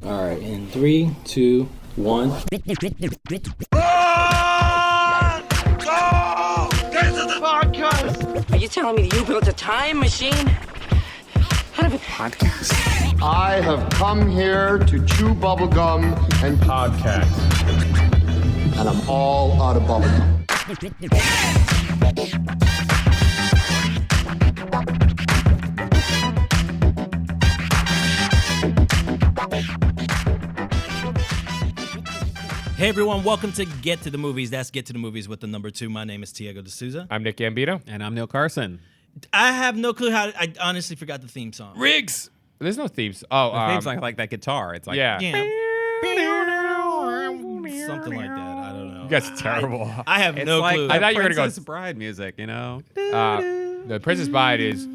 All right, in 3, 2, 1. This is the podcast. Are you telling me that you built a time machine? Out of a podcast? I have come here to chew bubblegum and Podcast. and I'm all out of bubblegum. Hey everyone, welcome to Get to the Movies. That's Get to the Movies with the number 2. My name is Tiago D'Souza. I'm Nick Gambino. And I'm Neil Carson. I have no clue how. I honestly forgot the theme song. Riggs. There's no themes. Oh, The theme's like that guitar. It's like yeah. Yeah. Something like that. I don't know. You guys are terrible. I have it's no like clue. I thought you were gonna go- Princess Bride music, you know. The Princess Bride is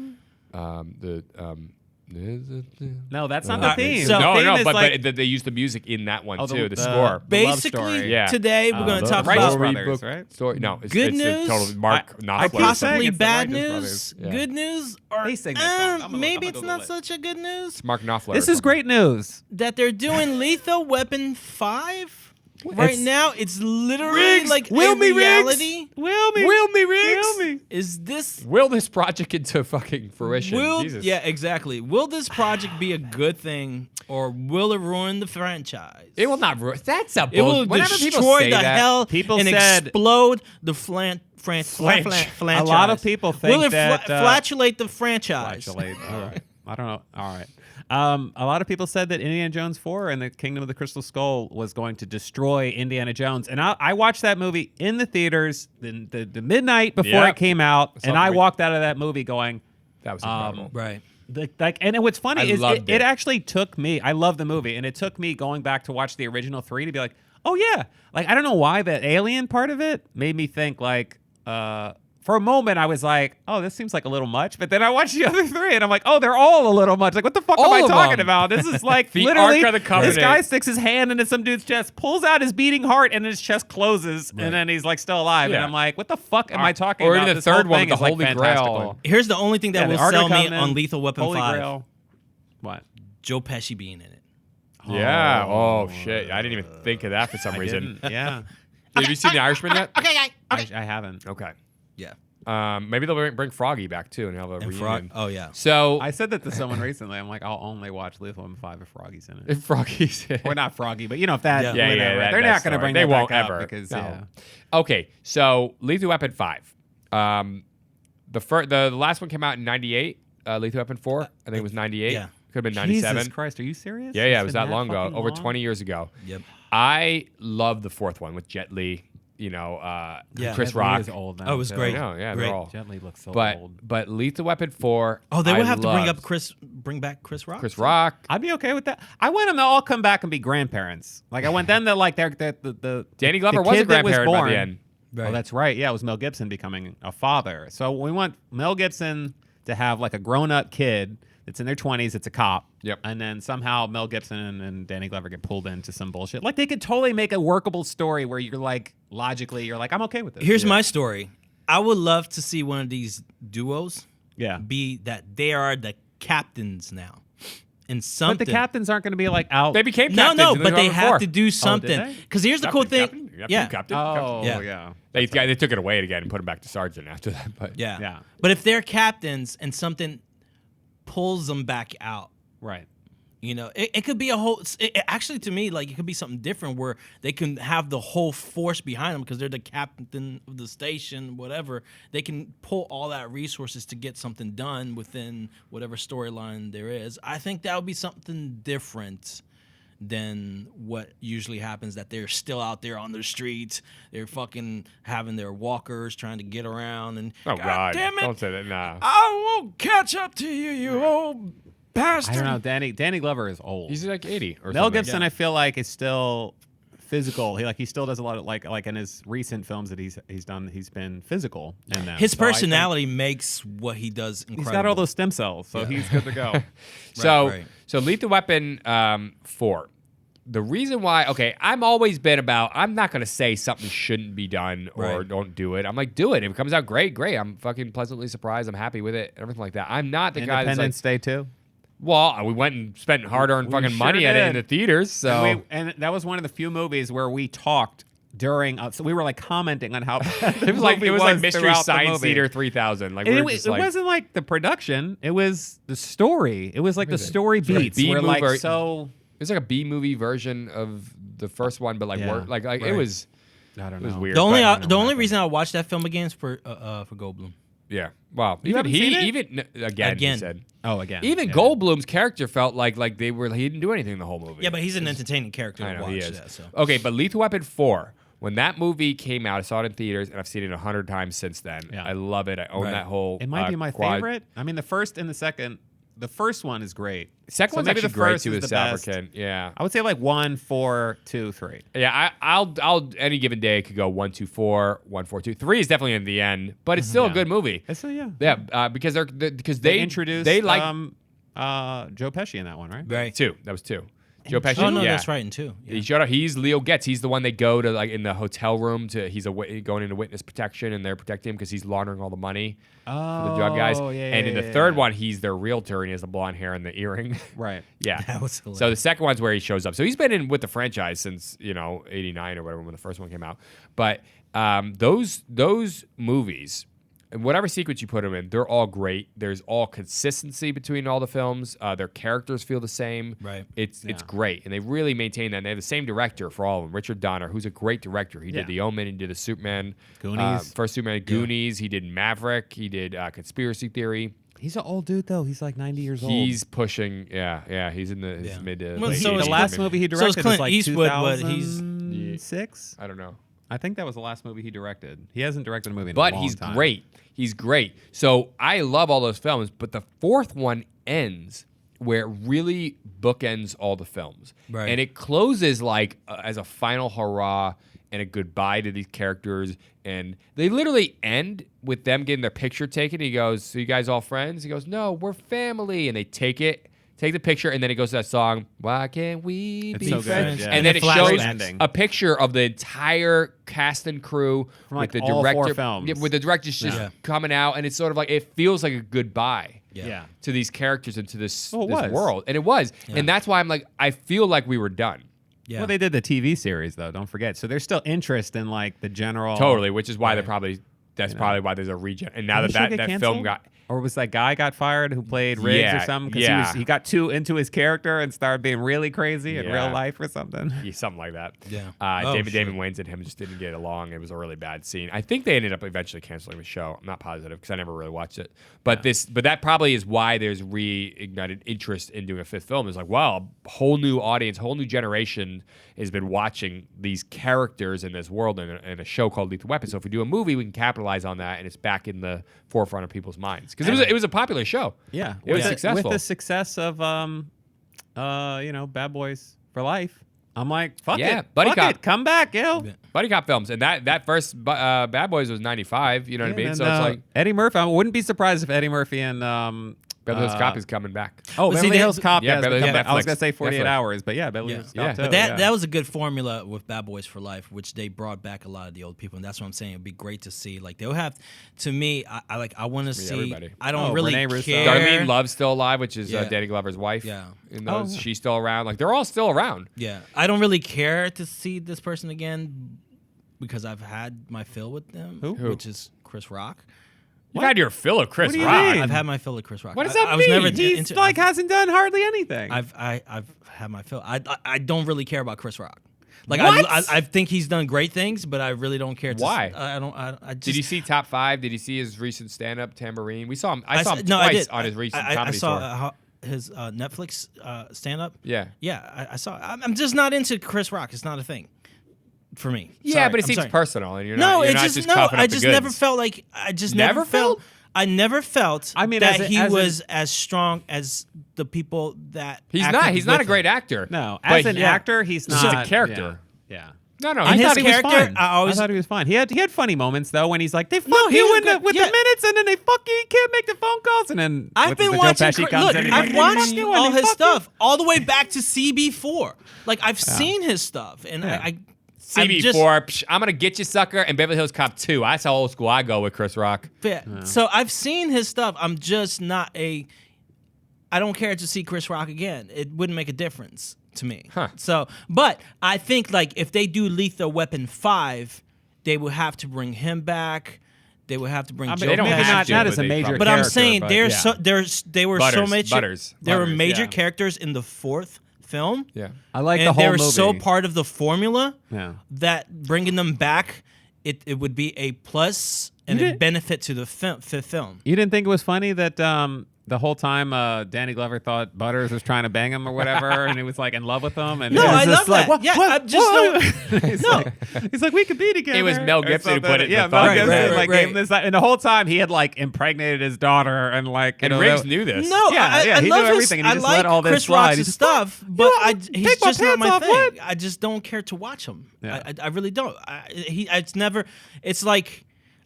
No, that's not Uh, the theme. so- no, the theme no, is but, like, but they used the music in that one Oh, too. The the- score. the love Basically, story. Yeah. today we're going to the talk Wright about Brothers, right? Story. No, it's Good it's news? The total Mark I Knopfler. keep possibly saying it's the bad Righteous news, Brothers. Yeah. good news, or They sing that song. I'm gonna maybe look- I'm it's gonna not Google it. such a good news It's Mark Knopfler. This is great news. that they're doing Lethal Weapon 5. Right It's- now, it's literally Riggs! like Will a me, Riggs! reality. Will me, Riggs! Will me. Is this Will this project into fucking fruition? Jesus. Yeah, exactly. Will this project be a good thing, or will it ruin the franchise? It will not ruin. That's a It will bull. Whenever people destroy say the that, hell People and said- explode the franchise. A lot of people think will it that, flatulate the franchise? Actually, all right. I don't know. All right. A lot of people said that Indiana Jones 4 and the Kingdom of the Crystal Skull was going to destroy Indiana Jones. And I watched that movie in the theaters the midnight before Yeah. it came out. That's And all I great. walked out of that movie going, that was incredible. Right. and what's funny I is loved it it. actually took me, I love the movie, and it took me going back to watch the original 3 to be like, oh yeah. Like, I don't know why the alien part of it made me think like, for a moment, I was like, "Oh, this seems like a little much," but then I watched the other 3, and I'm like, "Oh, they're all a little much." Like, what the fuck All am I of talking them. about? This is like The literally Ark of the Covenant. this guy sticks his hand into some dude's chest, pulls out his beating heart, and his chest closes, and then he's like still alive. Yeah. And I'm like, "What the fuck am I talking Or in about?" the This third whole one thing with is the like Holy fantastical. Grail. Here's the only thing that Yeah, will the Ark of sell the me Covenant, on Lethal Weapon Holy 5. Grail. What? Joe Pesci being in it. Yeah. Oh shit! I didn't even think of that for some I reason. didn't. Yeah. Have you seen The Irishman yet? I haven't. Okay. Yeah. Maybe they'll bring Froggy back too and have a And reunion. Frog. Oh yeah. So I said that to someone recently. I'm like, I'll only watch Lethal Weapon 5 if Froggy's in it. if Froggy's Or not Froggy, but you know, if that, Yeah. whatever. that- They're that not going to story. bring They that won't back up ever because, No. yeah. Okay, so Lethal Weapon 5. The last one came out in 98. Lethal Weapon 4. I think it was 98. yeah. Could have been 97. Jesus Christ, are you serious? Yeah, It's it was been that long ago. fucking Over long? 20 years ago. Yep. I love the fourth one with Jet Li. You know, Yeah. Chris Jet Li Rock. is old now, Oh, it was too. great. No, yeah, Great. they're all. Jet Li looks so But old. but Lethal Weapon 4. Oh, they would I have to loved. bring back Chris Rock. Chris Rock. I'd be okay with that. I want them to all come back and be grandparents. Like I want them to like the Danny the Glover was a kid that grandparent by born. the end. Right. Oh, that's right. Yeah, it was Mel Gibson becoming a father. So we want Mel Gibson to have like a grown-up kid that's in their 20s. It's a cop. Yep. And then somehow Mel Gibson and Danny Glover get pulled into some bullshit. Like they could totally make a workable story where you're like logically you're like I'm okay with this. Here's my story. I would love to see one of these duos yeah. be that they are the captains now. And something. But the captains aren't going to be like out. They became No, captains. no, in but they Lethal Weapon have 4. to do something. they? Because here's the cool thing. Yeah. Captain. Oh Yeah. yeah. They took it away again and put him back to sergeant after that. But Yeah. Yeah. But if they're captains and something pulls them back out, Right. you know, it could be a whole. Actually, to me, like it could be something different where they can have the whole force behind them because they're the captain of the station, whatever. They can pull all that resources to get something done within whatever storyline there is. I think that would be something different than what usually happens. That they're still out there on the streets. They're fucking having their walkers trying to get around and. Oh God! Damn it! Don't say that. Nah. I will catch up to you, you old bastard. I don't know. Danny Glover is old. He's like 80 or Mel something. Gibson, I feel like, is still physical. He still does a lot of like in his recent films that he's done. He's been physical in them. His So I think personality makes what he does incredible. He's got all those stem cells, so he's good to go. So right. so Lethal Weapon 4. The reason why, okay, I'm always been about, I'm not going to say something shouldn't be done or Right. don't do it. I'm like, do it. If it comes out great, great. I'm fucking pleasantly surprised. I'm happy with it, everything like that. I'm not the guy that's like, Independence Day too. Well, we went and spent hard-earned We fucking sure money at it in did. the theaters. So And that was one of the few movies where we talked during. So we were like commenting on how it was like Mystery throughout the Science movie. Theater 3000. Like And we it, were just it like, wasn't like the production; it was the story. It was like the is it? story It's like a beats were like B-movie. so. it was like a B movie version of the first one, but like Yeah. like it Right. was. I don't It was know. weird. The only but- the only reason I watched that film again is for Goldblum. Yeah. Wow. You Even haven't seen it? even again, he Again. said. Oh, again. Even Yeah. Goldblum's character felt like he didn't do anything the whole movie. Yeah, but he's an entertaining character I to know watch. he is. Yeah, so. Okay, but Lethal Weapon 4, when that movie came out, I saw it in theaters and I've seen it 100 times since then. Yeah. I love it. I own Right. that whole. It might be my quad. favorite. I mean, the first and the second. The first one is great. Second So one's maybe actually the great first too. is With the best. Sabrican. Yeah. I would say like 1, 4, 2, 3. Yeah, I'll any given day it could go 1, 2, 4, 1, 4, 2. 3 is definitely in the end, but it's still a Yeah. good movie. It's a, yeah. Yeah, because they introduced they like Joe Pesci in that one, right? Right. 2. That was 2. Joe Pesci. Oh no, yeah. that's right. In two. Yeah. He showed up. He's Leo Getz. He's the one they go to like in the hotel room to. He's going into witness protection, and they're protecting him because he's laundering all the money for the drug guys. Oh, yeah, and in yeah, the yeah, third yeah. one, he's their realtor, and he has the blonde hair and the earring. Right. Yeah. That was So hilarious. the second one's where he shows up. So he's been in with the franchise since '89 or whatever when the first one came out. But those movies, whatever sequence you put them in, they're all great. There's all consistency between all the films. Their characters feel the same. Right. It's great, and they really maintain that. And they have the same director for all of them, Richard Donner, who's a great director. He did Yeah. The Omen. He did the Superman. Goonies. First Superman, Goonies. He did Maverick. He did Conspiracy Theory. He's an old dude though. He's like 90 years old. He's pushing. Yeah. He's in his Yeah. mid to Well, late so the is 80s, last maybe. movie he So is directed Clint was like Eastwood, but he's- 2006. I don't know. I think that was the last movie he directed. He hasn't directed a movie in But a long he's time. great. He's great. So I love all those films, but the fourth one ends where it really bookends all the films. Right. And it closes like as a final hurrah and a goodbye to these characters. And they literally end with them getting their picture taken. He goes, "So you guys all friends?" He goes, "No, we're family." And they take the picture, and then it goes to that song, "Why Can't We It's Be so good, Friends?" yeah. And then And it the shows flashbacks. a picture of the entire cast and crew From, like, with the all four director, films. yeah, with the director's just Yeah. coming out, and it's sort of like it feels like a goodbye Yeah. to these characters and to this, Well, it this was. world, and it was, and that's why I'm like, I feel like we were done. Yeah. Well, they did the TV series though. Don't forget. So there's still interest in like the general. Totally, which is why they're Right. probably probably why there's a regen. And now Did that the show that get film canceled? got. Or was that guy got fired who played Riggs Yeah, or something? yeah. He got too into his character and started being really crazy in Yeah. real life or something. Yeah, something like that. Yeah. Oh, Damon sure. Wayans and him just didn't get along. It was a really bad scene. I think they ended up eventually canceling the show. I'm not positive because I never really watched it. But but that probably is why there's reignited interest in doing a fifth film. It's like, wow, a whole new audience, whole new generation has been watching these characters in this world in a show called Lethal Weapon. So if we do a movie, we can capitalize on that, and it's back in the forefront of people's minds because it was a popular show. Yeah, It was with successful. with the success of Bad Boys for Life. I'm like, fuck Yeah, it, Buddy fuck Cop. it, come back, yo. Buddy cop films, and that first Bad Boys was 95. You know what I mean? And, So it's like Eddie Murphy. I wouldn't be surprised if Eddie Murphy and Beverly Hills Cop is coming back. Oh, But see, Beverly that- Hills Cop. Yeah, Yeah, Beverly Hills- I was Netflix. gonna say 48 Netflix. hours, but yeah, Beverly Hills Yeah. Cop. too, But that yeah. that was a good formula with Bad Boys for Life, which they brought back a lot of the old people, and that's what I'm saying. It'd be great to see. Like they'll have, to me, I want to see. everybody. I don't Oh, really Renee Russo. care. Darlene Love's still alive, which is Yeah. Danny Glover's wife. Yeah. In those, Oh, yeah. she's still around. Like they're all still around. Yeah, I don't really care to see this person again because I've had my fill with them, Who? which is Chris Rock. You've had your fill of Chris What do you Rock. mean? I've had my fill of Chris Rock. What does I that was mean? never He's into, like hasn't done hardly anything. I've had my fill. I don't really care about Chris Rock. Like What? I think he's done great things, but I really don't care. Why? I don't. I just. Did you see Top 5? Did you see his recent stand-up, Tambourine? We saw him. I saw him no, I twice did. on his recent I comedy saw tour. his Netflix stand-up. Yeah. Yeah, I saw. I'm just not into Chris Rock. It's not a thing for me. Yeah, Sorry, but it I'm seems sorry. personal, and you're No, not. You're it not just coughing I up the just never goods. felt like I just Never never felt. felt? I never felt. I mean, that as a- he as a- was as strong as the people that He's acted not. He's not a with great him. actor. no, But as an yeah. actor, he's He's not just a character. Yeah. No, no. And I his thought he was character, fine. I always- thought he was fine. He had funny moments though when he's like, they fuck No, he you was in the, good. with Yeah. the minutes, and then they fuck you. You can't make the phone calls, and then I've with been the watching. Joe Pesci comes Look, in, he's I've like, watched "Fuck you," and all they his fuck you. stuff all the way back to CB4. Like I've seen his stuff, and Yeah. I'm CB4, just- I'm gonna get you, sucker, and Beverly Hills Cop 2. That's how old school I go with Chris Rock. Yeah. So I've seen his stuff. I'm just not a I don't care to see Chris Rock again. It wouldn't make a difference to me. Huh. So, but I think like if they do Lethal Weapon 5, they will have to bring him back. They would have to bring. I mean, Joe they don't maybe back. have not to, as but a they major. probably- But I'm character, saying but there's yeah. they were Butters, so much Butters, there were Butters, major yeah. characters in the 4th film. Yeah. I like and the whole they were movie. so part of the formula Yeah. that bringing them back, it would be a plus and You a did- benefit to the fifth film. You didn't think it was funny that the whole time Danny Glover thought Butters was trying to bang him or whatever, and he was like in love with him. And No, it was I just love like, that. What, Yeah, what, I'm just what? he's, No. like, he's like, we could be together. It was Mel or Gibson who something. put it in Yeah, the Mel thought Gibson experiment. like Right, gave him this, and the whole time he had like impregnated his daughter and like you And know, Riggs they- knew this. No, Yeah, I he love knew his, everything, and he I just like let all this Chris slide. Rock's He just, stuff, "You but know, he's take my just not pants my off, thing. what?" I just don't care to watch him. Yeah. I really don't. It's never. It's like.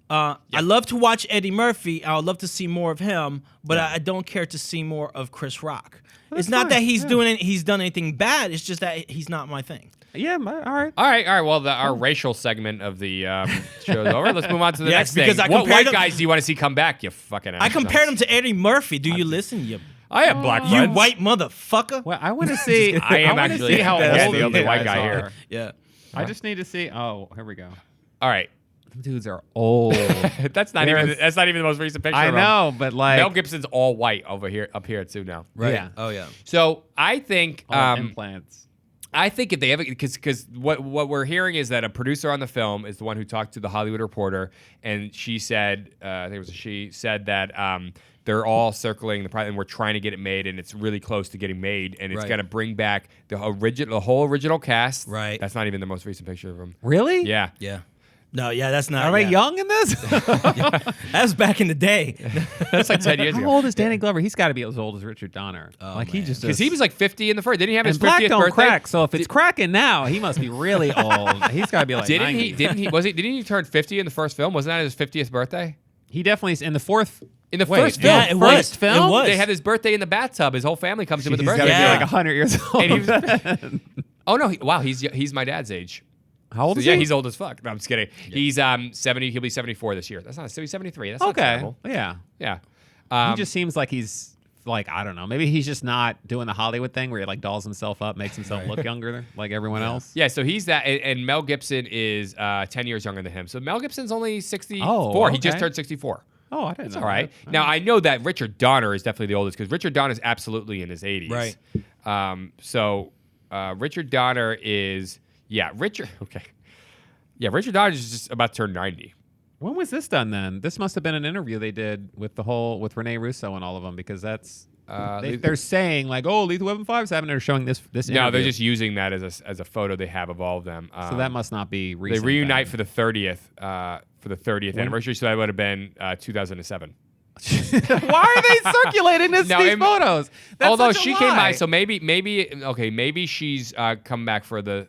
I love to watch Eddie Murphy. I would love to see more of him, but I don't care to see more of Chris Rock. It's not fine, that he's yeah. he's done anything bad. It's just that he's not my thing. Yeah, all right. All right. Well, our racial segment of the show is over. Let's move on to the Yes, next thing. because I What compared white them- guys do you want to see come back? You fucking. I compared him to Eddie Murphy. Do you listen? You I have black you friends. white motherfucker. Well, I want to see. I am wanna actually see how the old only these white guys guy are. here. Yeah. I just need to see. Oh, here we go. All right. Them dudes are old. That's not There's- even. That's not even the most recent picture. I of him. know, but like Mel Gibson's all white over here, up here too now. Right. Yeah. Oh yeah. So I think. all implants. I think if they ever, because what we're hearing is that a producer on the film is the one who talked to the Hollywood Reporter, and she said, I think it was she said that they're all circling the project, and we're trying to get it made, and it's really close to getting made, and it's Right. going to bring back the whole original cast. Right. That's not even the most recent picture of him. Really? Yeah. Yeah. No, yeah, that's not. Are they yeah. young in this? That was back in the day. That's like 10 years How ago. old is Danny Glover? He's got to be as old as Richard Donner. Like he man. just Because he was like 50 in the first. Didn't he have his and black 50th don't birthday? crack. So if it's cracking now, he must be really old. He's got to be like. Didn't 90. he? Didn't he? Was he? Didn't he turn 50 in the first film? Wasn't that his 50th birthday? He definitely is in the fourth. In the Wait, first film. yeah, it first was. film? It was. They had his birthday in the bathtub. His whole family comes in with He's the got to birthday. be Yeah. like 100 years old. And he was- Oh no! Wow, he's my dad's age. How old So, is yeah, he? he's old as fuck. No, I'm just kidding. He's 70. He'll be 74 this year. That's not. So he's 73. That's not Okay. terrible. Yeah. Yeah. He just seems like he's like I don't know. Maybe he's just not doing the Hollywood thing where he like dolls himself up, makes himself look younger like everyone else. Yeah. So he's that, and Mel Gibson is 10 years younger than him. So Mel Gibson's only 64. Oh, He just okay. turned 64. Oh, I didn't know. All right. that. Now I know that Richard Donner is definitely the oldest because Richard Donner is absolutely in his 80s. Right. So Richard Donner is Richard. Okay. Yeah, Richard Donner is just about to turn 90. When was this done then? This must have been an interview they did with with Rene Russo and all of them because that's they're saying like, oh, Lethal Weapon 5's happening. They're showing this. No, interview. they're just using that as a photo they have of all of them. So that must not be they recent. reunite then. for the 30th anniversary. So that would have been 2007. Why are they circulating No, these photos? That's Although such a she came by, lie. so maybe she's come back for the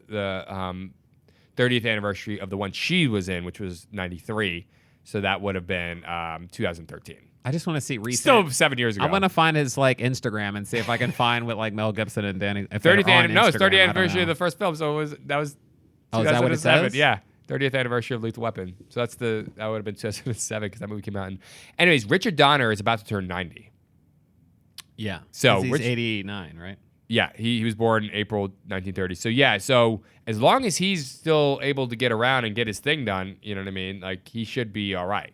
30th anniversary of the one she was in, which was 93. So that would have been 2013. I just want to see recent. Still 7 years ago. I'm gonna find his like Instagram and see if I can find with like Mel Gibson and Danny. If they're 30th on no, it's Instagram, 30th I don't anniversary of know. the first film. So that was Oh, is that what it 2007. says? Yeah, 30th anniversary of Lethal Weapon. So that would have been 2007 because that movie came out. Anyways, Richard Donner is about to turn 90. Yeah. So 'Cause he's Rich- 89, right? Yeah, he was born in April 1930. So yeah, so as long as he's still able to get around and get his thing done, you know what I mean? Like he should be all right.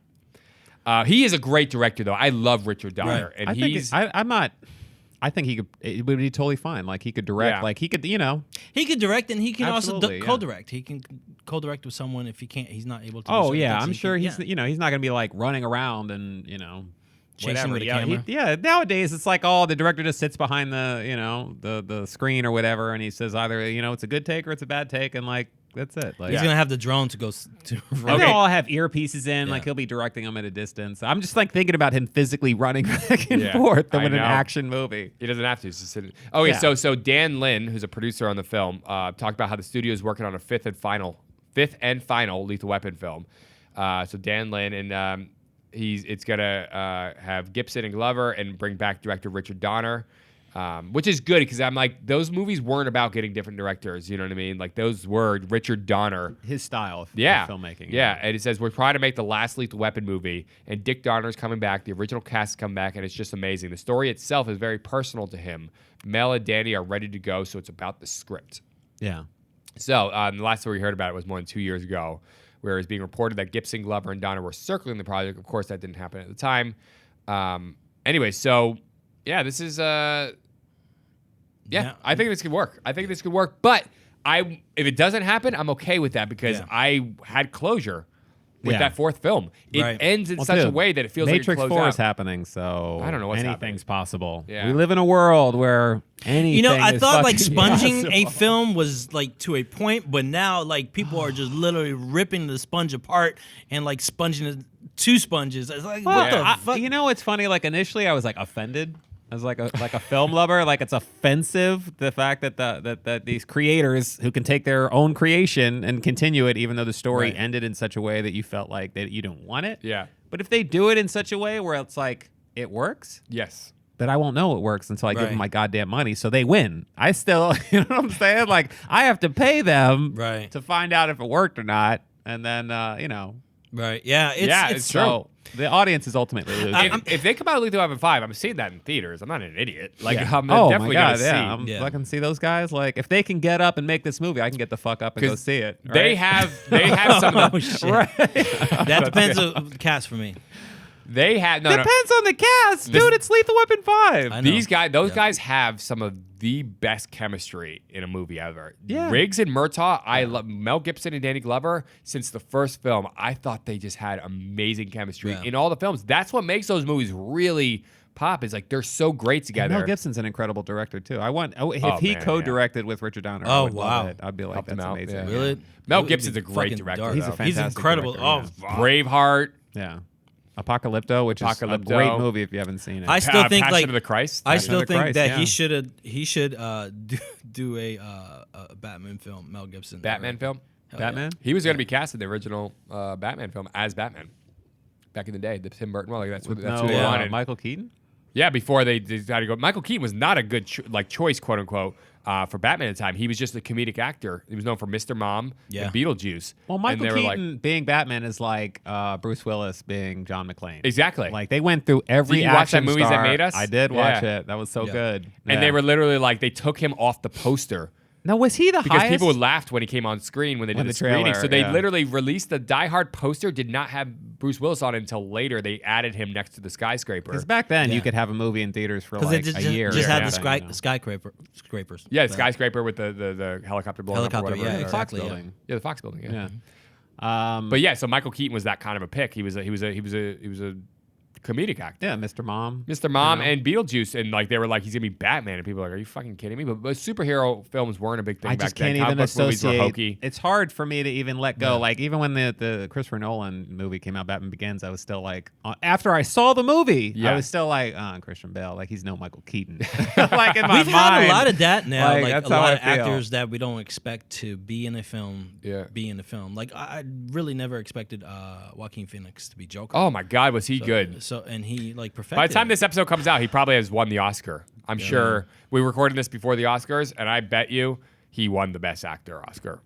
He is a great director though. I love Richard Donner, Right. and I think he's I'm not. I think he could. It would be totally fine. Like he could direct. Yeah. Like he could. You know. He could direct and he can also Absolutely, yeah. co-direct. He can co-direct with someone if he's not able to. do Oh certain yeah, things, I'm he sure can- he's. yeah. You know, he's not gonna be like running around and Chasing whatever. with a Yeah, camera. yeah. Nowadays it's like the director just sits behind the screen or whatever, and he says either it's a good take or it's a bad take, and like that's it. Like He's gonna have the drone to go to. And Okay. they'll all have earpieces in, Yeah. like he'll be directing them at a distance. I'm just like thinking about him physically running back and Yeah, forth I in an know. action movie. He doesn't have to. He's just sitting. Okay, Yeah. so Dan Lin, who's a producer on the film, talked about how the studio is working on a fifth and final Lethal Weapon film. So Dan Lin and it's gonna have Gibson and Glover and bring back director Richard Donner. Which is good because I'm like, those movies weren't about getting different directors. You know what I mean? Like those were Richard Donner. His style of Yeah. filmmaking. Yeah. And it says, we're trying to make the last Lethal Weapon movie, and Dick Donner's coming back. The original cast is coming back, and it's just amazing. The story itself is very personal to him. Mel and Danny are ready to go, so it's about the script. Yeah. So the last time we heard about it was more than 2 years ago, where it was being reported that Gibson, Glover, and Donner were circling the project. Of course, that didn't happen at the time. Anyway, so yeah, this is Yeah. I think this could work. But if it doesn't happen, I'm okay with that because I had closure with Yeah. that fourth film. It Right. ends in Well, such a dude, way that it feels Matrix like it 4 closed is out. happening, so I don't know what's anything's possible. Yeah. We live in a world where anything You know, I is thought like fucking sponging possible. a film was like to a point, but now like people are just literally ripping the sponge apart and like sponging it two sponges. It's like what the I- fuck? You know, it's funny. Like initially, I was like offended. As like a film lover, like it's offensive the fact that that these creators who can take their own creation and continue it, even though the story Right. ended in such a way that you felt like that you don't want it. Yeah. But if they do it in such a way where it's like it works, Yes. that I won't know it works until I give Right. them my goddamn money. So they win. I still, you know what I'm saying? Like I have to pay them Right. to find out if it worked or not, and then you know. Right? Yeah. It's true. So the audience is ultimately losing. If they come out with Lethal Weapon 5, I'm seeing that in theaters. I'm not an idiot. Like Yeah. I'm Oh definitely my god, gonna see. yeah, I'm Yeah. fucking see those guys. Like, if they can get up and make this movie, I can get the fuck up and go 'Cause see it. They right? have some of Oh the, shit! That depends on the cast for me. they have no. Depends on the cast, dude. It's Lethal Weapon 5. I know. These guys, those guys have some of the best chemistry in a movie ever. Yeah. Riggs and Murtaugh, I love Mel Gibson and Danny Glover. Since the first film, I thought they just had amazing chemistry Yeah. in all the films. That's what makes those movies really pop. Is like they're so great together. Mel Gibson's an incredible director too. If Oh, he man, co-directed with Richard Donner, I Oh, would love wow. it. I'd be like, Helped him that's out, amazing. yeah. Really? Mel It would Gibson's be a great fucking director, dark. He's a though. He's fantastic incredible. director, Oh, Braveheart. Yeah. Apocalypto, which is a Apocalypto. great movie if you haven't seen it. I still think Passion like of the Christ. I Passion still of the think Christ, that yeah. he should do a Batman film. Mel Gibson. Batman film. Batman. He was going to be cast in the original Batman film as Batman back in the day. The Tim Burton one. Like that's who they yeah. wanted. Michael Keaton. Yeah, before they decided to go. Michael Keaton was not a good choice, quote unquote, for Batman at the time. He was just a comedic actor. He was known for Mr. Mom Yeah. and Beetlejuice. Well, And Michael they were Keaton being Batman is like Bruce Willis being John McClane. Exactly. Like they went through every Did you watch that action Movies That star. Made Us? I did watch Yeah. it. That was so Yeah. good. And Yeah. they were literally like, they took him off the poster. Now, was he the Because highest? people laughed when he came on screen when they did When the the screening. trailer, So they yeah. literally released the Die Hard poster, did not have Bruce Willis on it until later. They added him next to the skyscraper. Because back then Yeah. you could have a movie in theaters for because like they a year. just or had the something, skyscrapers. Yeah, the But- skyscraper with the helicopter blowing up or Helicopter, whatever. yeah, The Or- Fox exactly, yeah. building. Yeah, the Fox building. Yeah. Yeah. But yeah, so Michael Keaton was that kind of a pick. He was a comedic actor. Yeah, Mr. Mom. Mr. Mom You know? and Beetlejuice, and like they were like, he's gonna be Batman, and people were like, are you fucking kidding me? But superhero films weren't a big thing I back just can't then. even Comic book movies were associate. hokey. It's hard for me to even let go. Yeah. Like even when the Christopher Nolan movie came out, Batman Begins, I was still like, after I saw the movie, Yeah. I was still like, Christian Bale, like he's no Michael Keaton. Like in my We've mind, had a lot of that now. Like, Like that's a how lot I of feel. actors that we don't expect to be in a film. Yeah. Be in a film. Like I really never expected Joaquin Phoenix to be Joker. Oh my God, was he good? So and he like perfected. By the time it. this episode comes out, he probably has won the Oscar. I'm sure. We recorded this before the Oscars, and I bet you he won the Best Actor Oscar.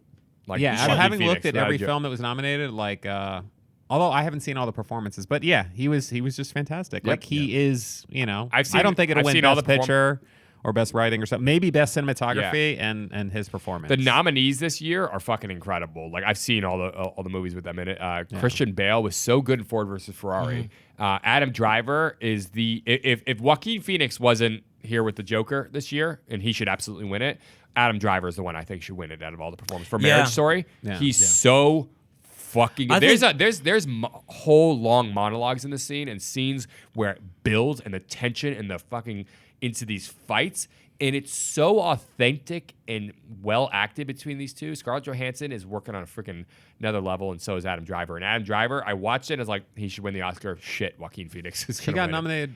Like Yeah, Joaquin having Phoenix, looked at without a every joke. film that was nominated, like although I haven't seen all the performances, but yeah, he was just fantastic. Yep. Like he is, you know. I've seen- I don't think it'll I've win seen all Best the perform- Picture or Best Writing or something. Maybe Best Cinematography and his performance. The nominees this year are fucking incredible. Like I've seen all the movies with them in it. Christian Bale was so good in Ford versus Ferrari. Adam Driver is if Joaquin Phoenix wasn't here with the Joker this year, and he should absolutely win it. Adam Driver is the one I think should win it out of all the performers. For Marriage Story, Yeah. he's so fucking. I There's think- there's whole long monologues in the scene and scenes where it builds and the tension and the fucking into these fights. And it's so authentic and well acted between these two. Scarlett Johansson is working on a freaking another level, and so is Adam Driver. And Adam Driver, I watched it and I was like, he should win the Oscar. Shit, Joaquin Phoenix is She gonna got win it. nominated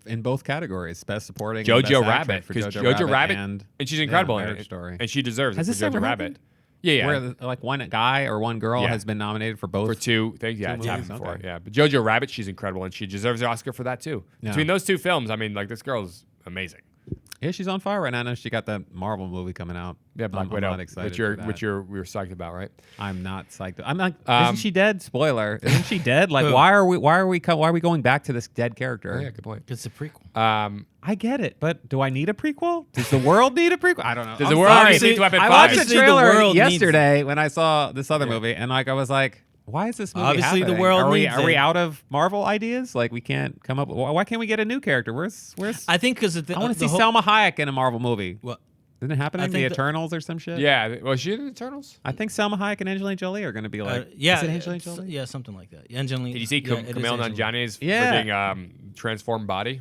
in both categories, Best Supporting and Jojo Best Actress Rabbit, for because Jojo Rabbit, and she's yeah, incredible in Marriage it, Story. and she deserves Has it this for Jojo ever Rabbit. happened? Yeah, Where like one guy or one girl Yeah. has been nominated for both. for two things. Yeah, Two it's happened movies? before. Okay. Yeah, but Jojo Rabbit, she's incredible, and she deserves the Oscar for that too. Yeah. Between those two films, I mean, like this girl's amazing. Yeah, she's on fire right now. I know she got that Marvel movie coming out. Yeah, Black I'm Widow, not excited which for that. we were psyched about, right? I'm not psyched. I'm like, isn't she dead? Spoiler. Isn't she dead? Like, Who? why are we going back to this dead character? Oh, yeah, good point. It's a prequel. I get it, but do I need a prequel? Does the world need a prequel? I don't know. Does I'm the world sorry. need Weapon I 5? watched the Obviously, the trailer world needs- yesterday when I saw this other movie, and like I was like, why is this movie Obviously, the happening? world are we, needs Are we it. out of Marvel ideas? Like we can't come up. Why can't we get a new character? Where's? I think because I want to see Selma Hayek in a Marvel movie. Well, Didn't it happen I in The think the- Eternals or some shit? Yeah, was she in the Eternals? I think Selma Hayek and Angelina Jolie are going to be like. yeah, is it Angelina it's- Jolie? yeah, something like that. Angelina. Did you see yeah, it is Kumail Angelina. Nanjiani's Yeah. freaking transformed body?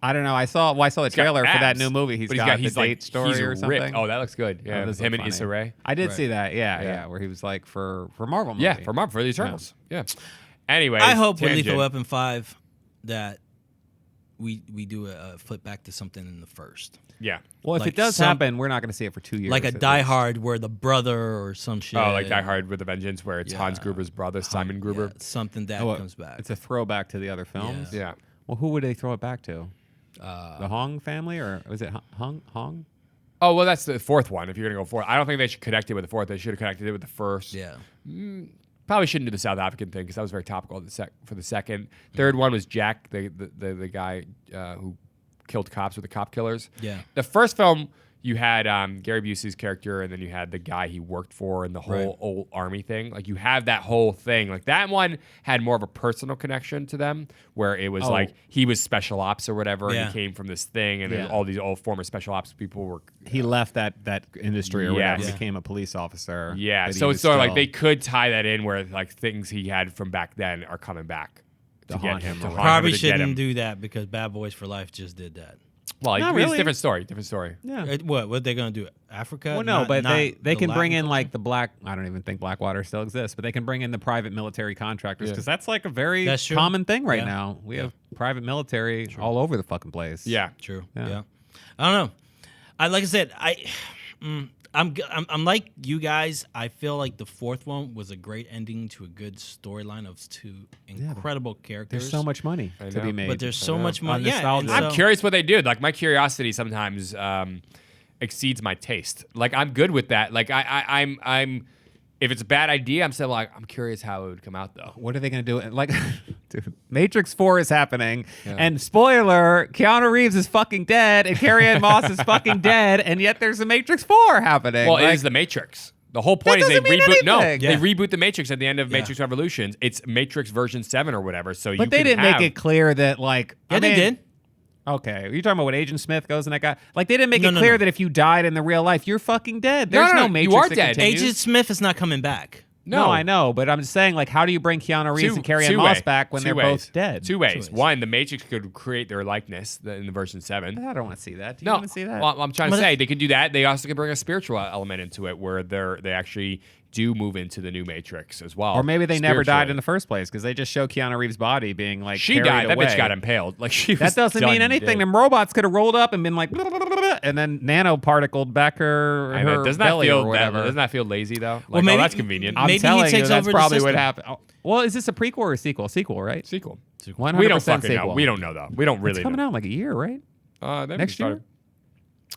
I don't know. I saw the got trailer for that abs, new movie. He's but got he's the date story he's or ripped. something. Oh, that looks good. Yeah, this him looked and Issa funny. Rae. I did Right. see that. Yeah, Yeah. where he was like for Marvel movie. Yeah, for Marvel, for the Eternals. Yeah. Anyway, I hope with tangent. Lethal Weapon 5 that we do a flip back to something in the first. Yeah. Well, if like it does some- happen, we're not going to see it for 2 years. Like a at Die least. Hard where the brother or some shit. Oh, like Die Hard with a Vengeance, where it's Hans Yeah. Gruber's brother, Simon Gruber. Yeah, something that Oh, comes back. It's a throwback to the other films. Yeah. Well, who would they throw it back to? The Hong family, or was it Hong? Oh, well, that's the fourth one. If you're gonna go fourth, I don't think they should connect it with the fourth. They should have connected it with the first. yeah. Probably shouldn't do the South African thing because that was very topical for the second. Third one was Jack, the guy who killed cops with the cop killers. Yeah. The first film, you had Gary Busey's character, and then you had the guy he worked for, and the whole Right. old army thing. Like you have that whole thing. Like that one had more of a personal connection to them, where it was like he was special ops or whatever, and Yeah. he came from this thing, and then Yeah. all these old former special ops people were. He left that industry or whatever, Yes. became a police officer. Yeah, but he so was it's sort of like still- they could tie that in where like things he had from back then are coming back to get haunt him. him To or haunt whatever. Probably him, to get him. shouldn't do that because Bad Boys for Life just did that. Well, Not it's really. a different story. Different story. Yeah. What they gonna do? Africa? Well, no, Not- but not they the can bring Latin in like culture? the black. I don't even think Blackwater still exists, but they can bring in the private military contractors Yeah. because that's like a very That's true. common thing right Yeah. now. We have private military all over the fucking place. Yeah. True. Yeah. Yeah. I don't know. Like I said, I'm like you guys. I feel like the fourth one was a great ending to a good storyline of two incredible characters. There's so much money to know. be made. but there's so much money. Yeah, nostalgia. and I'm so- curious what they do. Like my curiosity sometimes exceeds my taste. Like I'm good with that. Like I'm. If it's a bad idea, I'm still like I'm curious how it would come out though. What are they going to do? Like, dude, Matrix 4 is happening, and spoiler, Keanu Reeves is fucking dead, and Carrie-Anne Moss is fucking dead, and yet there's a Matrix 4 happening. Well, like, it is the Matrix. The whole point is they doesn't mean reboot. No, anything. they Yeah. reboot the Matrix at the end of Matrix Revolutions. It's Matrix version 7 or whatever. So but they didn't make it clear that, like, Yeah, I they mean- did. Okay, are you talking about what Agent Smith goes and that guy? Like, they didn't make it No, clear no. that if you died in the real life, you're fucking dead. There's no, no you Matrix are that dead. continues. Agent Smith is not coming back. No, I know, but I'm just saying, like, how do you bring Keanu Reeves and Carrie-Anne Moss back when they're both dead? Two ways. ways. One, the Matrix could create their likeness in the version 7. I don't want to see that. Do you No, want to see that? well, I'm trying to But say they could do that. They also could bring a spiritual element into it, where they actually do move into the new Matrix as well. Or maybe they never died spiritually. in the first place because they just show Keanu Reeves' body being like She carried died. That away. bitch got impaled. Like she. That was doesn't mean done anything. dead. Them robots could have rolled up and been like, and then nanoparticled back her, I know. her Doesn't that belly feel or whatever. doesn't that feel lazy though? Like, Well, maybe- oh, that's convenient. I'm Maybe he telling you, takes that's over the probably what system. happened. Oh, well, is this a prequel or a sequel? Sequel, right? Sequel. 100% We don't fucking sequel. know. We don't know though. We don't really It's coming know. out in like a year, right? They haven't Next started- year?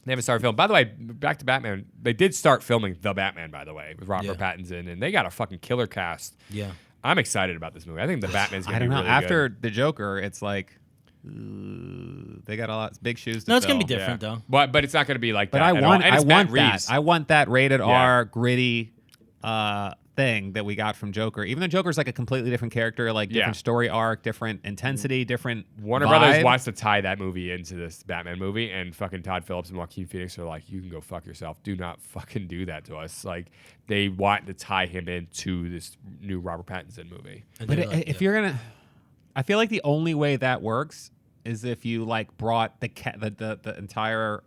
They haven't started filming. By the way, back to Batman. They did start filming The Batman, by the way, with Robert Yeah. Pattinson, and they got a fucking killer cast. Yeah. I'm excited about this movie. I think The Batman's gonna I don't be know. really After good. the Joker, it's like they got a lot big shoes to No, it's gonna be fill. different though. But it's not going to be like But that. I at all. want, And I it's Matt want that. Reeves. I want that rated Yeah. R gritty thing that we got from Joker. Even though Joker's like a completely different character, like different Yeah. story arc, different intensity, different Warner vibe. Brothers wants to tie that movie into this Batman movie, and fucking Todd Phillips and Joaquin Phoenix are like, you can go fuck yourself. Do not fucking do that to us. Like, they want to tie him into this new Robert Pattinson movie. And But they're like, if yeah. you're gonna, I feel like the only way that works is if you like brought the entire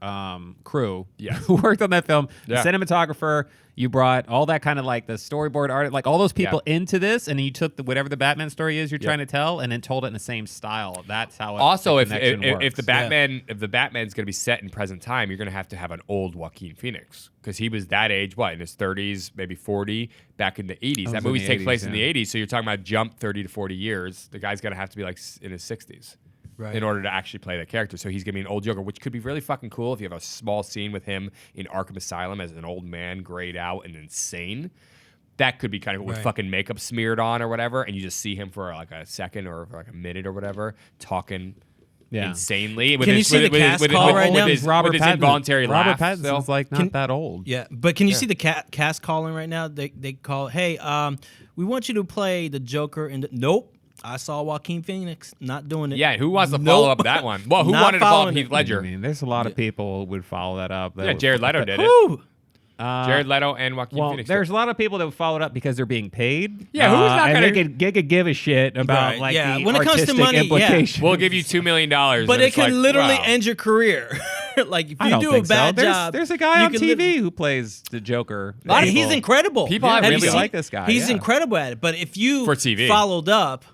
crew Yes. who worked on that film, Yeah. the cinematographer. You brought all that kind of like the storyboard art, like all those people into this, and you took whatever the Batman story is you're trying to tell, and then told it in the same style. That's how. Also, the if connection if works. the Batman's going to be set in present time, you're going to have an old Joaquin Phoenix because he was that age, what, in his 30s, maybe 40, back in the 80s. was That in movie the takes 80s, place in the yeah. 80s, so you're talking about jump 30 to 40 years. The guy's going to have to be like in his 60s. Right. in order to actually play that character. So he's gonna be an old Joker, which could be really fucking cool if you have a small scene with him in Arkham Asylum as an old man, grayed out and insane. That could be kind of with Right. fucking makeup smeared on or whatever, and you just see him for like a second or for like a minute or whatever talking Yeah. insanely. Can you see the cast call right now? With his involuntary laugh. Robert still. Pattinson's like not that old. Yeah, but can you see the cast calling right now? They call, hey, we want you to play the Joker. Nope, I saw Joaquin Phoenix not doing it. Yeah, who wants to Nope. follow up that one? Well, who Not wanted to follow up following Heath it. Ledger? I mean, there's a lot of people who would follow that up. Yeah, Jared Leto did it. Woo! Jared Leto and Joaquin Well, Phoenix. there's a lot of people that would follow it up because they're being paid. Yeah, who's not and gonna- they could give a shit about Right, like yeah. the When it comes to artistic money, yeah. implications. We'll give you $2 million. But and it it's can like, literally wow. end your career. Like if I you don't do a think so. bad There's, job, there's a guy you on can TV who plays the Joker. He's incredible. People have you really seen- like this guy, He's yeah. incredible at it. But if you For TV. followed up,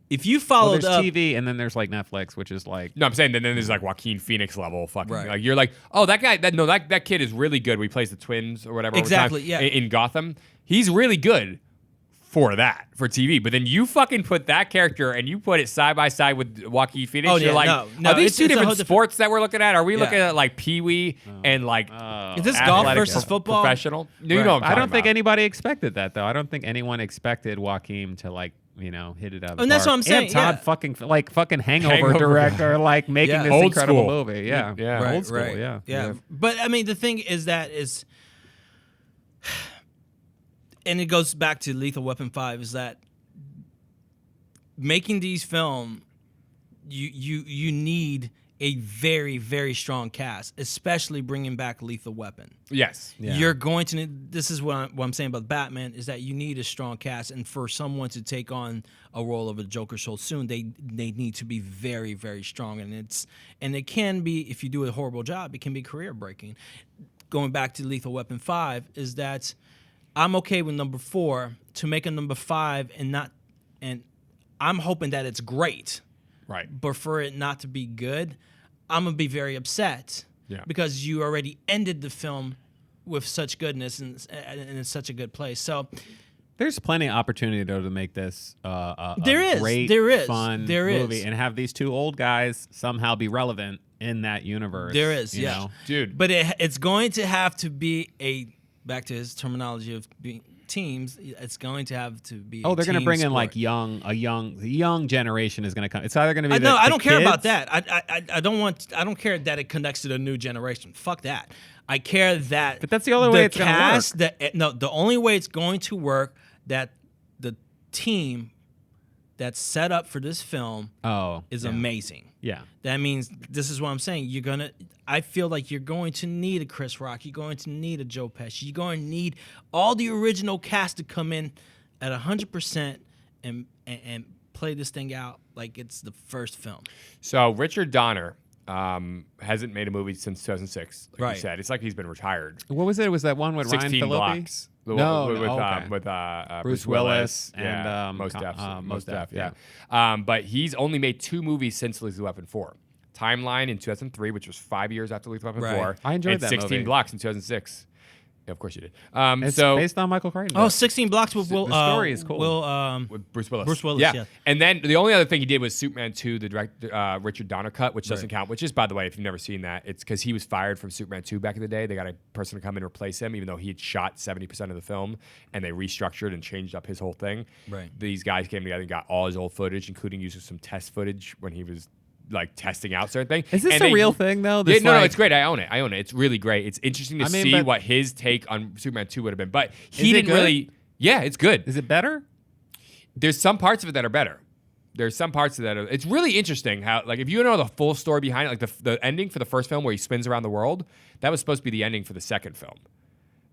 if you Well, followed there's up, TV, and then there's like Netflix, which is like No, I'm saying then there's like Joaquin Phoenix level fucking. Right. Like you're like, oh, that guy, that kid is really good. We plays the twins or whatever. all the Exactly, time yeah. In Gotham, he's really good for TV. But then you fucking put that character and you put it side by side with Joaquin Phoenix. Oh, you're yeah, like, no, are these it's- two it's a different whole different- sports that we're looking at? Are we Yeah. looking at like Pee Wee and like is this golf athletic versus football? professional? No, you Right. know what I'm I don't talking think about. anybody expected that though. I don't think anyone expected Joaquin to like hit it out. Of the And that's park. what I'm saying, And Todd yeah. fucking Hangover Hangover. director, like making Yeah. this Old incredible school. movie. Yeah, Yeah. old school. Yeah, yeah. But I mean, the thing is that is, and it goes back to Lethal Weapon 5, is that making these film, you need a very, very strong cast, especially bringing back Lethal Weapon. Yes. You're going to need, this is what I'm saying about Batman, is that you need a strong cast, and for someone to take on a role of a Joker so soon, they need to be very, very strong, and it can be, if you do a horrible job, it can be career breaking. Going back to Lethal Weapon 5, is that I'm okay with number 4 to make a number 5 and I'm hoping that it's great. Right. But for it not to be good, I'm gonna be very upset. Yeah. Because you already ended the film with such goodness and in such a good place. So There's plenty of opportunity though to make this a There is, great, there is, fun there movie is. and have these two old guys somehow be relevant in that universe. there is, you yeah, know? Dude. But it's going to have to be back to his terminology of being teams. It's going to have to be. Oh, they're going to bring in like the young generation is going to come. It's either going to be No, I don't care about kids- that. I don't care that it connects to the new generation. Fuck that. I care that. But that's the only way it's gonna cast, the only way it's going to work, that the team that's set up for this film is amazing. Yeah. That means, this is what I'm saying, I feel like you're going to need a Chris Rock, you're going to need a Joe Pesci, you're going to need all the original cast to come in at 100% and play this thing out like it's the first film. So Richard Donner hasn't made a movie since 2006. Like Right. you said, it's like he's been retired. What was it? Was that one with 16 Ryan Phillippe? Blocks. No, with, okay. with Bruce Willis and, yeah, Mos Mos Def, Def, yeah. But he's only made 2 movies since Lethal Weapon 4. Timeline in 2003, which was 5 years after Lethal Weapon Right. 4. I enjoyed and that 16 movie. Blocks in 2006. Yeah, of course you did. It's so based on Michael Crichton. Oh, 16 Blocks with Will. the story is cool. with Bruce Willis. Bruce Willis, yeah. And then the only other thing he did was Superman 2, the Richard Donner cut, which doesn't count, which is, by the way, if you've never seen that, it's because he was fired from Superman 2 back in the day. They got a person to come in and replace him, even though he had shot 70% of the film, and they restructured and changed up his whole thing. Right. These guys came together and got all his old footage, including using some test footage when he was like testing out certain things. Is this And a they- real thing though? Yeah, This, no, like- it's great. I own it. It's really great. It's interesting to I mean, see but- what his take on Superman 2 would have been. But Is he it didn't good? really. Yeah, it's good. Is it better? There's some parts of it that are better. There's some parts of that. It's really interesting how, like, if you know the full story behind it, like the ending for the first film where he spins around the world, that was supposed to be the ending for the second film.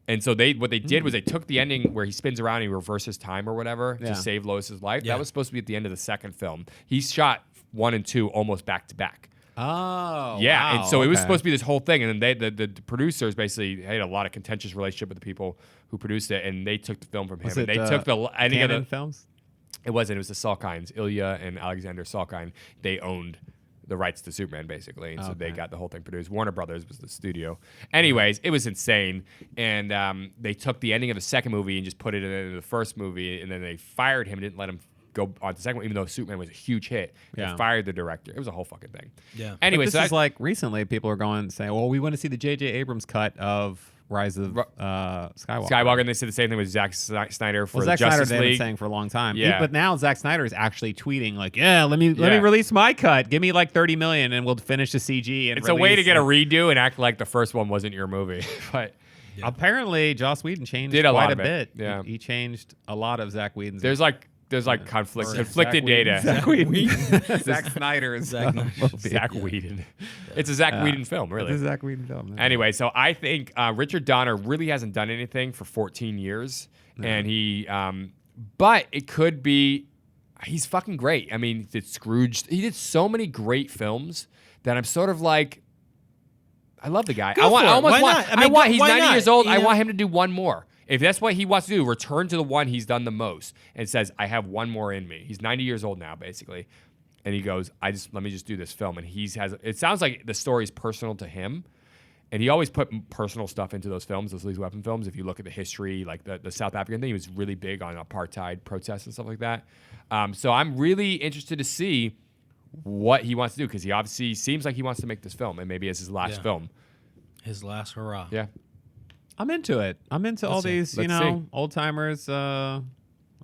And so what they did was they took the ending where he spins around and he reverses time or whatever Yeah. to save Lois's life. Yeah. That was supposed to be at the end of the second film. He shot 1 and 2 almost back to back. Oh, Yeah, wow, and so it was okay. supposed to be this whole thing, and then the producers basically had a lot of contentious relationship with the people who produced it, and they took the film from him. Was And it, they took the ending of Canon the films? It wasn't. It was the Salkinds, Ilya and Alexander Salkind. They owned the rights to Superman, basically, and so they Okay. got the whole thing produced. Warner Brothers was the studio. Anyways, it was insane, and they took the ending of the second movie and just put it into the first movie, and then they fired him, didn't let him go on to the second one, even though Superman was a huge hit. Yeah. They fired the director. It was a whole fucking thing. Yeah. Anyway, But this so is like recently people are going saying, well, we want to see the J.J. Abrams cut of Rise of Skywalker. Skywalker, and they said the same thing with Zack Snyder for Well, Zack Justice Snyder they've been League. saying for a long time. Yeah. But now Zack Snyder is actually tweeting like, yeah, let me release my cut. Give me like $30 million and we'll finish the CG. And It's a way to release get a it." redo and act like the first one wasn't your movie. But Apparently, Joss Whedon changed Did a quite lot a of bit. it, yeah. He changed a lot of Zack Whedon's. there's conflicted data. Zack Whedon. Zack Snyder is Zack Snyder. Zach Whedon. It's a Zach Whedon film, really. It's a Zack Whedon film. Anyway, so I think Richard Donner really hasn't done anything for 14 years, and he, but it could be, he's fucking great. I mean, he did Scrooge. He did so many great films that I'm sort of like, I love the guy. Go for it. almost Why want. not? I mean, he's why 90 not? years old. You I know? want him to do one more. If that's what he wants to do, return to the one he's done the most, and says, "I have one more in me." He's 90 years old now, basically, and he goes, let me just do this film." And it sounds like the story's personal to him. And he always put personal stuff into those films, those Lethal Weapon films. If you look at the history, like the South African thing, he was really big on apartheid protests and stuff like that. So I'm really interested to see what he wants to do, because he obviously seems like he wants to make this film, and maybe it's his last film. His last hurrah. Yeah. I'm into it. I'm into all these, Let's see. old timers. I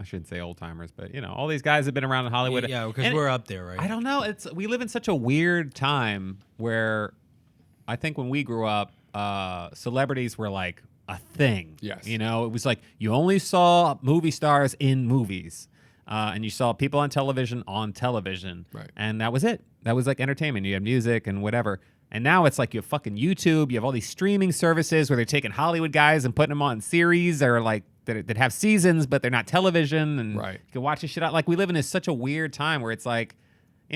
shouldn't say old timers, but all these guys have been around in Hollywood. Yeah, because And we're up there, right? I don't know. We live in such a weird time where I think when we grew up, celebrities were like a thing. Yes. It was like you only saw movie stars in movies. And you saw people on television. Right. And that was it. That was like entertainment. You had music and whatever. And now it's like you have fucking YouTube. You have all these streaming services where they're taking Hollywood guys and putting them on series that are like that have seasons, but they're not television. And Right. you can watch this shit out. Like we live in such a weird time where it's like,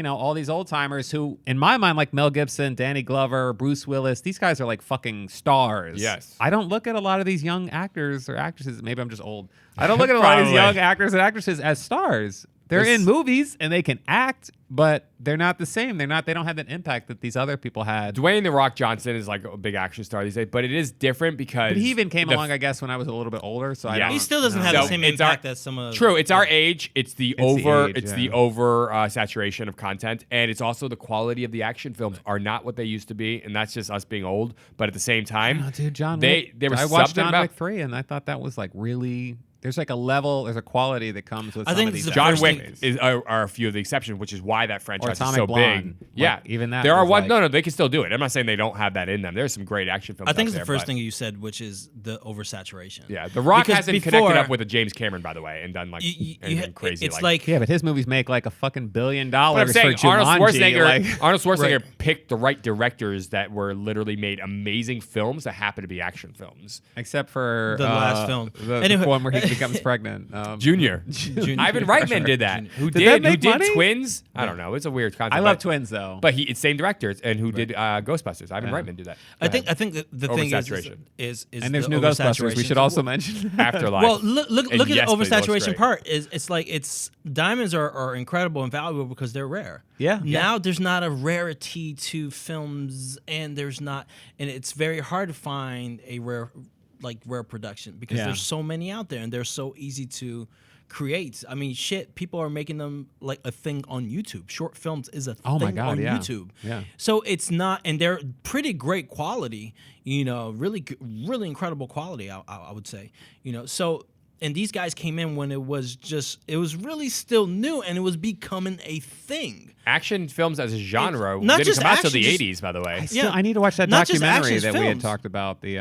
all these old timers who, in my mind, like Mel Gibson, Danny Glover, Bruce Willis, these guys are like fucking stars. Yes. I don't look at a lot of these young actors or actresses. Maybe I'm just old. I don't look at a lot of these young actors and actresses as stars. They're in movies and they can act, but they're not the same. They don't have that impact that these other people had. Dwayne The Rock Johnson is like a big action star these days, but it is different because But he even came along, I guess, when I was a little bit older. So I Yeah. don't He still doesn't know. have the So same it's impact as some of. True, it's our age. It's the age, over saturation of content, and it's also the quality of the action films are not what they used to be, and that's just us being old. But at the same time, Oh, dude, John they Wick. were I watched something John about Wick 3, and I thought that was like really. There's like a level, there's a quality that comes with. I some think of it's these the John first Wick thing- are a few of the exceptions, which is why that franchise is Atomic so Blonde. big. Yeah, Like, even that there are was one. like- No, they can still do it. I'm not saying they don't have that in them. There's some great action films. I think out it's the there, first but- thing you said, which is the oversaturation. Yeah, The Rock Because hasn't before- connected up with a James Cameron, by the way, and done like anything ha- crazy. It's like Yeah, but his movies make like a fucking $1 billion But I'm saying for Arnold Jumanji. Schwarzenegger. Arnold Schwarzenegger Right. picked the right directors that were literally made amazing films that happen to be action films. except for The last film. the Anyway. one where he becomes pregnant. Junior. Ivan Reitman did that. Who Did that did make money? Twins? I don't know. It's a weird concept. I love but- twins though. But it's same directors and who did Ghostbusters. Ivan Reitman did that. I think the thing Oversaturation. is and there's the new Ghostbusters. We oversaturation. should also mention. Afterlife. Well, look And at yes, the please, that looks oversaturation great. part. It's like diamonds are incredible and valuable because they're rare. Yeah. Now there's not a rarity to films, and it's very hard to find a rare production because Yeah. there's so many out there and they're so easy to create. I mean, shit, people are making them like a thing on YouTube. Short films is a Oh thing my God, on yeah. YouTube. Yeah. So it's not, and they're pretty great quality, really incredible quality, I would say, so, and these guys came in when it was really still new and it was becoming a thing. Action films as a genre Not didn't just come out till action, the just- 80s, by the way. Yeah. I need to watch that Not just documentary action that we had films. talked about. The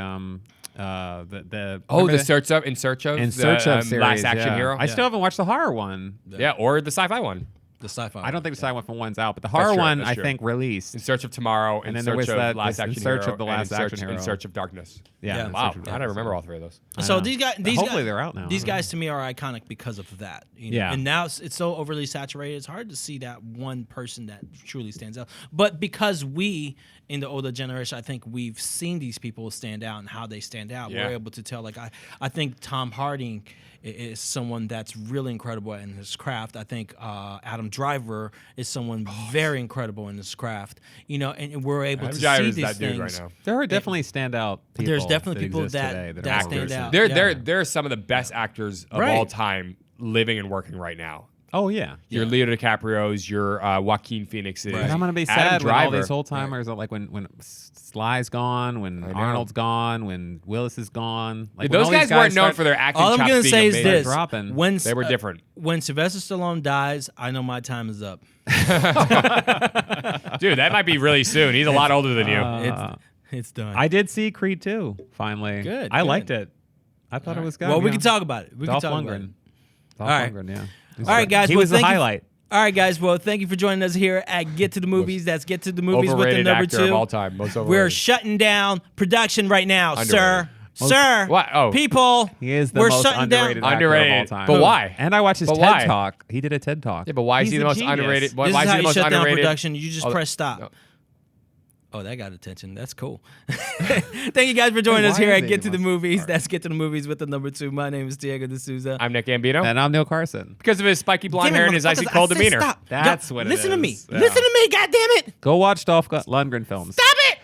Oh, remember In that? Search of In Search of the, series, Last Action yeah. Hero. I still haven't watched the horror one. Yeah, or the sci-fi one. The sci-fi. I don't think the sci-fi one's out, but the horror true, one that's I true. think released. In Search of Tomorrow, And In then there Search was of that- Last In Action Search Hero, of the and Last In Search- Action Hero. In Search of Darkness. Yeah. In Wow, Search of I don't Darkness. remember all three of those. So know. these guys, Hopefully they're out now. These I don't guys to me are iconic because of that. Yeah. And now it's so overly saturated. It's hard to see that one person that truly stands out. But because we in the older generation, I think we've seen these people stand out and how they stand out. Yeah. We're able to tell. Like I think Tom Hardy is someone that's really incredible in his craft. I think Adam Driver is someone very incredible in his craft. And we're able Adam to Driver see is these that dude things. right now. There are definitely standout people. There's definitely people exist that- today that are stand more out. recent. They're some of the best actors of Right. all time living and working right now. Oh yeah. Your Leo DiCaprio's, your Joaquin Phoenix's. But I'm gonna be Adam sad when all Driver. these old timers are like when Sly's gone, when I know. Arnold's gone, when Willis is gone. Like Dude, when those all guys these weren't known start- for their acting All I'm chops gonna being say is amazing. this: dropping. when They were different. When Sylvester Stallone dies, I know my time is up. Dude, that might be really soon. He's a lot older than you. It's done. I did see Creed 2, finally. Good, I good. liked it. I thought it was good. well, we yeah. can talk about it. We Dolph can talk about it. Lundgren. Dolph All right. Lundgren, yeah. He's All right, great. guys. He well, was the thank you- highlight. All right, guys. Well, thank you for joining us here at Get to the Movies. That's Get to the Movies with the Overrated number actor 2. of all time. Most overrated. We're shutting down production right now, sir. Underrated. Sir. What? Oh. People. He is the we're most shutting underrated down. actor of all Underrated. time. But why? And I watched his But TED why? Talk. He did a TED Talk. Yeah, but why is He's he the a most genius. underrated? This Why is is how he the you most shut down underrated? production. You just Oh, press stop. no. Oh, that got attention. That's cool. Thank you guys for joining Wait, us why here is at he Get the to the most- Movies. That's Get to the Movies with the number 2. My name is Diego D'Souza. I'm Nick Gambino. And I'm Neil Carson. Because of his spiky blonde Damn it, hair and his icy motherfuckers, I cold said demeanor. Stop. That's Yo, what it listen to me. is. Yeah. Listen to me, goddammit. Go watch Dolph Lundgren films. Stop it.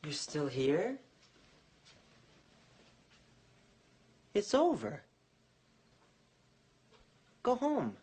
You're still here? It's over. Go home.